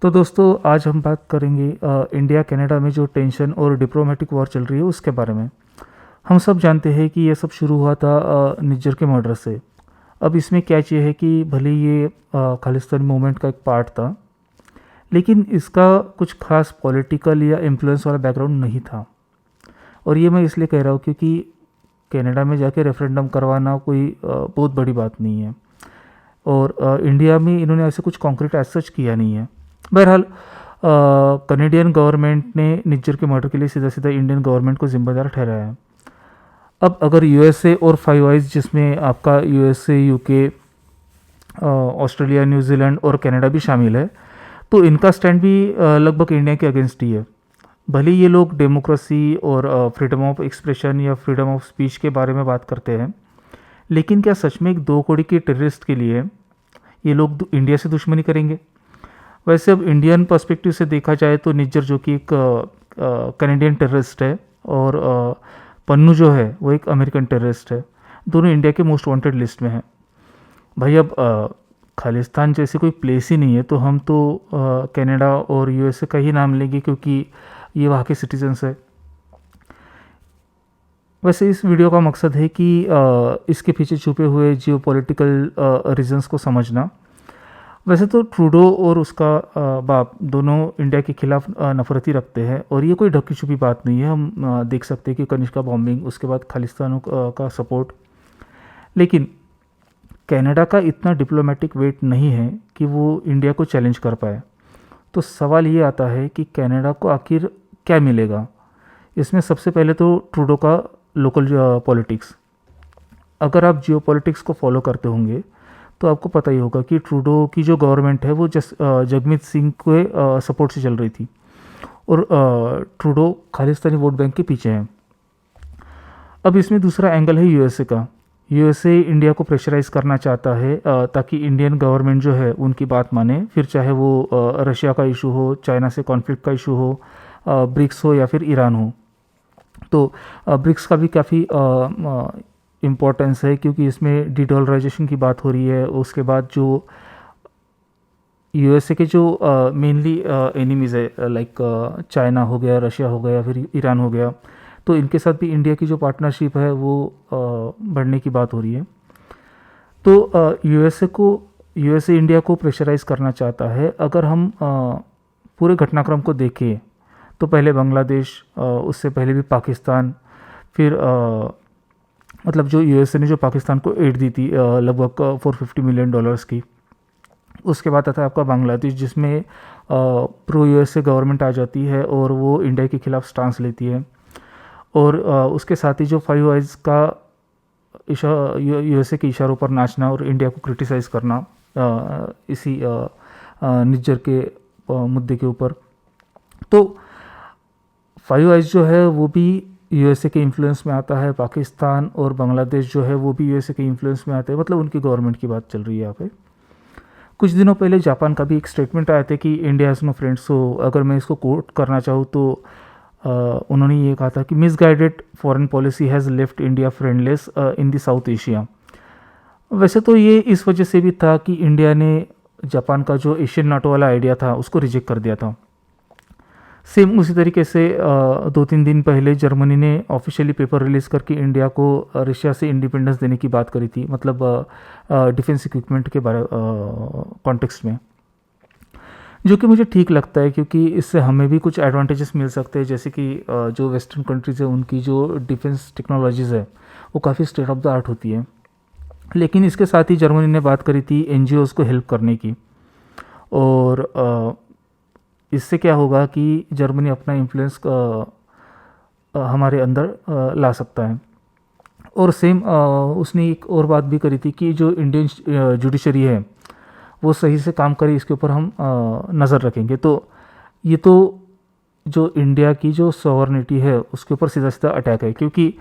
तो दोस्तों आज हम बात करेंगे इंडिया कनाडा में जो टेंशन और डिप्लोमेटिक वॉर चल रही है उसके बारे में। हम सब जानते हैं कि ये सब शुरू हुआ था निज्जर के मर्डर से। अब इसमें क्या चीज़ है कि भले ये खालिस्तानी मूवमेंट का एक पार्ट था, लेकिन इसका कुछ खास पॉलिटिकल या इन्फ्लुएंस वाला बैकग्राउंड नहीं था। और ये मैं इसलिए कह रहा हूँ क्योंकि कनाडा में जाके रेफरेंडम करवाना कोई बहुत बड़ी बात नहीं है, और इंडिया में इन्होंने ऐसे कुछ कॉन्क्रीट एज सच किया नहीं है। बहरहाल कनेडियन गवर्नमेंट ने निज्जर के मर्डर के लिए सीधा सीधा इंडियन गवर्नमेंट को जिम्मेदार ठहराया है। अब अगर यूएसए और फाइव आइज, जिसमें आपका यूएसए, यूके, ऑस्ट्रेलिया, न्यूजीलैंड और कनाडा भी शामिल है, तो इनका स्टैंड भी लगभग इंडिया के अगेंस्ट ही है। भले ये लोग डेमोक्रेसी और फ्रीडम ऑफ एक्सप्रेशन या फ्रीडम ऑफ स्पीच के बारे में बात करते हैं, लेकिन क्या सच में एक दो कौड़ी के टेररिस्ट के लिए ये लोग इंडिया से दुश्मनी करेंगे? वैसे अब इंडियन पर्सपेक्टिव से देखा जाए तो निज्जर जो कि एक कनेडियन टेररिस्ट है, और पन्नू जो है वो एक अमेरिकन टेररिस्ट है। दोनों इंडिया के मोस्ट वांटेड लिस्ट में हैं। भाई अब खालिस्तान जैसे कोई प्लेस ही नहीं है, तो हम तो कनाडा और यूएसए का ही नाम लेंगे क्योंकि ये वहाँ के सिटीजन्स है। वैसे इस वीडियो का मकसद है कि इसके पीछे छुपे हुए जियोपॉलिटिकल रीजंस को समझना। वैसे तो ट्रूडो और उसका बाप दोनों इंडिया के खिलाफ नफरत ही रखते हैं, और ये कोई ढकी छुपी बात नहीं है। हम देख सकते हैं कि कनिष्का बॉम्बिंग, उसके बाद खालिस्तान का सपोर्ट। लेकिन कनाडा का इतना डिप्लोमेटिक वेट नहीं है कि वो इंडिया को चैलेंज कर पाए। तो सवाल ये आता है कि कनाडा को आखिर क्या मिलेगा इसमें? सबसे पहले तो ट्रूडो का लोकल पॉलिटिक्स। अगर आप जियो पॉलिटिक्स को फॉलो करते होंगे तो आपको पता ही होगा कि ट्रूडो की जो गवर्नमेंट है वो जगमीत सिंह के सपोर्ट से चल रही थी, और ट्रूडो खालिस्तानी वोट बैंक के पीछे हैं। अब इसमें दूसरा एंगल है यूएसए का। यूएसए इंडिया को प्रेशराइज करना चाहता है ताकि इंडियन गवर्नमेंट जो है उनकी बात माने, फिर चाहे वो रशिया का इशू हो, चाइना से कॉन्फ्लिक्ट का इशू हो, ब्रिक्स हो या फिर ईरान हो। तो ब्रिक्स का भी काफ़ी इम्पोर्टेंस है क्योंकि इसमें डीडॉलराइजेशन की बात हो रही है। उसके बाद जो यूएसए के जो मेनली एनिमीज़ है, लाइक चाइना हो गया, रशिया हो गया या फिर ईरान हो गया, तो इनके साथ भी इंडिया की जो पार्टनरशिप है वो बढ़ने की बात हो रही है। तो यूएसए इंडिया को प्रेशराइज करना चाहता है। अगर हम पूरे घटनाक्रम को देखें तो पहले बांग्लादेश, उससे पहले भी पाकिस्तान, फिर मतलब जो यूएसए ने जो पाकिस्तान को एड दी थी लगभग $450 मिलियन की। उसके बाद आता है आपका बांग्लादेश, जिसमें प्रो यूएसए गवर्नमेंट आ जाती है और वो इंडिया के खिलाफ स्टांस लेती है। और उसके साथ ही जो फाइव आइज का यूएसए के इशारों पर नाचना और इंडिया को क्रिटिसाइज करना इसी निज्जर के मुद्दे के ऊपर। तो फाइव आइज जो है वो भी यूएसए के इन्फ्लुएंस में आता है। पाकिस्तान और बांग्लादेश जो है वो भी यूएसए के इन्फ्लुएंस में आते हैं, मतलब उनकी गवर्नमेंट की बात चल रही है यहाँ पे। कुछ दिनों पहले जापान का भी एक स्टेटमेंट आया था कि इंडिया हैज़ नो फ्रेंड्स। सो अगर मैं इसको कोट करना चाहूँ तो उन्होंने ये कहा था कि misguided foreign policy has left India friendless in the South Asia. वैसे तो ये इस वजह से भी था कि इंडिया ने जापान का जो एशियन नाटो वाला आइडिया था उसको रिजेक्ट कर दिया था। सेम उसी तरीके से 2-3 दिन पहले जर्मनी ने ऑफिशियली पेपर रिलीज़ करके इंडिया को रशिया से इंडिपेंडेंस देने की बात करी थी, मतलब डिफेंस इक्विपमेंट के बारे कॉन्टेक्स्ट में, जो कि मुझे ठीक लगता है क्योंकि इससे हमें भी कुछ एडवांटेजेस मिल सकते हैं। जैसे कि जो वेस्टर्न कंट्रीज़ है उनकी जो डिफेंस टेक्नोलॉजीज़ है वो काफ़ी स्टेट ऑफ द आर्ट होती है। लेकिन इसके साथ ही जर्मनी ने बात करी थी एनजीओज़ को हेल्प करने की, और इससे क्या होगा कि जर्मनी अपना इन्फ्लुएंस हमारे अंदर ला सकता है। और सेम उसने एक और बात भी करी थी कि जो इंडियन जुडिशरी है वो सही से काम करे, इसके ऊपर हम नज़र रखेंगे। तो ये तो जो इंडिया की जो सॉवरनिटी है उसके ऊपर सीधा सीधा अटैक है, क्योंकि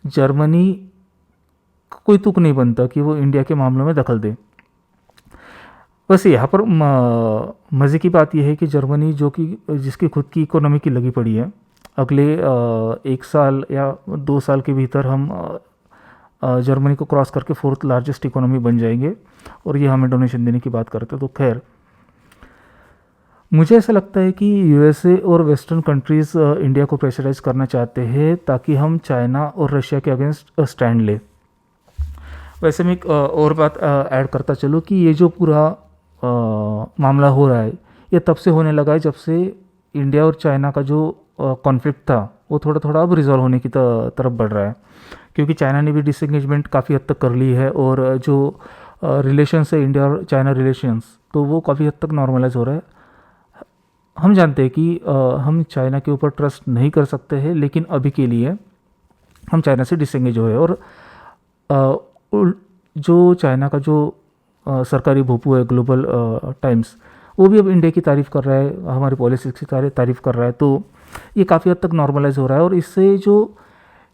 जर्मनी कोई तुक नहीं बनता कि वो इंडिया के मामलों में दखल दे। वैसे यहाँ पर मज़े की बात यह है कि जर्मनी जो कि जिसकी खुद की इकोनॉमी की लगी पड़ी है, अगले 1 साल या 2 साल के भीतर हम जर्मनी को क्रॉस करके 4th लार्जेस्ट इकोनॉमी बन जाएंगे, और ये हमें डोनेशन देने की बात करते हैं। तो खैर, मुझे ऐसा लगता है कि यूएसए और वेस्टर्न कंट्रीज़ इंडिया को प्रेशराइज करना चाहते हैं ताकि हम चाइना और रशिया के अगेंस्ट स्टैंड ले। वैसे मैं एक और बात ऐड करता चलूँ कि ये जो पूरा मामला हो रहा है ये तब से होने लगा है जब से इंडिया और चाइना का जो कॉन्फ्लिक्ट था वो थोड़ा थोड़ा अब रिजॉल्व होने की तरफ बढ़ रहा है, क्योंकि चाइना ने भी डिसएंगेजमेंट काफ़ी हद तक कर ली है और जो रिलेशंस है इंडिया और चाइना रिलेशंस तो वो काफ़ी हद तक नॉर्मलाइज हो रहा है। हम जानते हैं कि हम चाइना के ऊपर ट्रस्ट नहीं कर सकते हैं, लेकिन अभी के लिए हम चाइना से डिसएंगेज हो रहे हैं। और जो चाइना का जो सरकारी भोपू है ग्लोबल टाइम्स, वो भी अब इंडिया की तारीफ़ कर रहा है, हमारी पॉलिसी की तारीफ़ कर रहा है। तो ये काफ़ी हद तक नॉर्मलाइज हो रहा है और इससे जो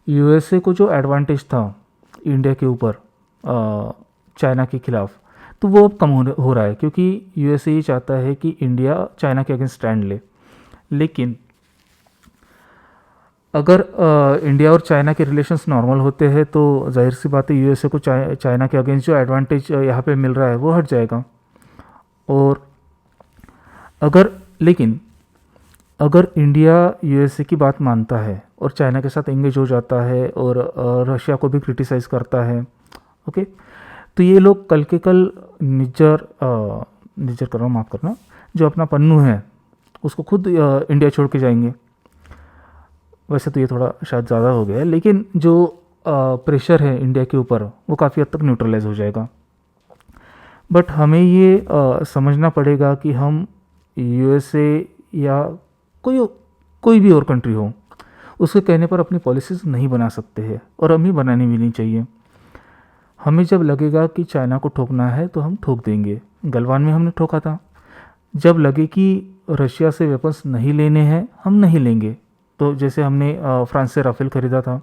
यूएसए को जो एडवांटेज था इंडिया के ऊपर चाइना के खिलाफ, तो वो अब कम हो रहा है, क्योंकि यूएसए ये चाहता है कि इंडिया चाइना के अगेंस्ट स्टैंड ले। लेकिन अगर इंडिया और चाइना के रिलेशंस नॉर्मल होते हैं तो जाहिर सी बात है यूएसए को चाइना के अगेंस्ट जो एडवांटेज यहाँ पे मिल रहा है वो हट जाएगा। और अगर लेकिन अगर इंडिया यूएसए की बात मानता है और चाइना के साथ एंगेज हो जाता है और रशिया को भी क्रिटिसाइज़ करता है, ओके, तो ये लोग कल के कल निज्जर कर रहा हूँ, माफ़ करना, जो अपना पन्नू है उसको खुद इंडिया छोड़ के जाएंगे। वैसे तो ये थोड़ा शायद ज़्यादा हो गया है, लेकिन जो प्रेशर है इंडिया के ऊपर वो काफ़ी हद तक न्यूट्रलाइज हो जाएगा। बट हमें ये समझना पड़ेगा कि हम यूएसए या कोई भी और कंट्री हो उसके कहने पर अपनी पॉलिसीज़ नहीं बना सकते हैं, और हमें बनानी भी नहीं चाहिए। हमें जब लगेगा कि चाइना को ठोकना है तो हम ठोक देंगे। गलवान में हमने ठोका था। जब लगे कि रशिया से वेपन्स नहीं लेने हैं हम नहीं लेंगे, तो जैसे हमने फ्रांस से राफेल ख़रीदा था।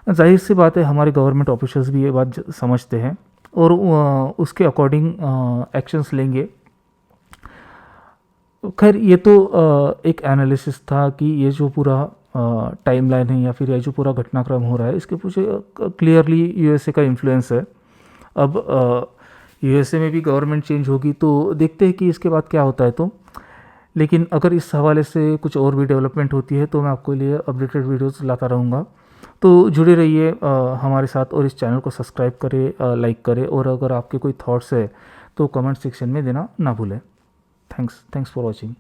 जाहिर सी बात है हमारे गवर्नमेंट ऑफिशियल्स भी ये बात समझते हैं और उसके अकॉर्डिंग एक्शंस लेंगे। खैर ये तो एक एनालिसिस था कि ये जो पूरा टाइमलाइन है या फिर ये जो पूरा घटनाक्रम हो रहा है इसके पीछे क्लियरली यूएसए का इन्फ्लुएंस है। अब यूएसए में भी गवर्नमेंट चेंज होगी तो देखते हैं कि इसके बाद क्या होता है। तो लेकिन अगर इस हवाले से कुछ और भी डेवलपमेंट होती है तो मैं आपके लिए अपडेटेड वीडियोस लाता रहूँगा। तो जुड़े रहिए हमारे साथ और इस चैनल को सब्सक्राइब करें, लाइक करें, और अगर आपके कोई थॉट्स है तो कमेंट सेक्शन में देना ना भूलें। Thanks for watching.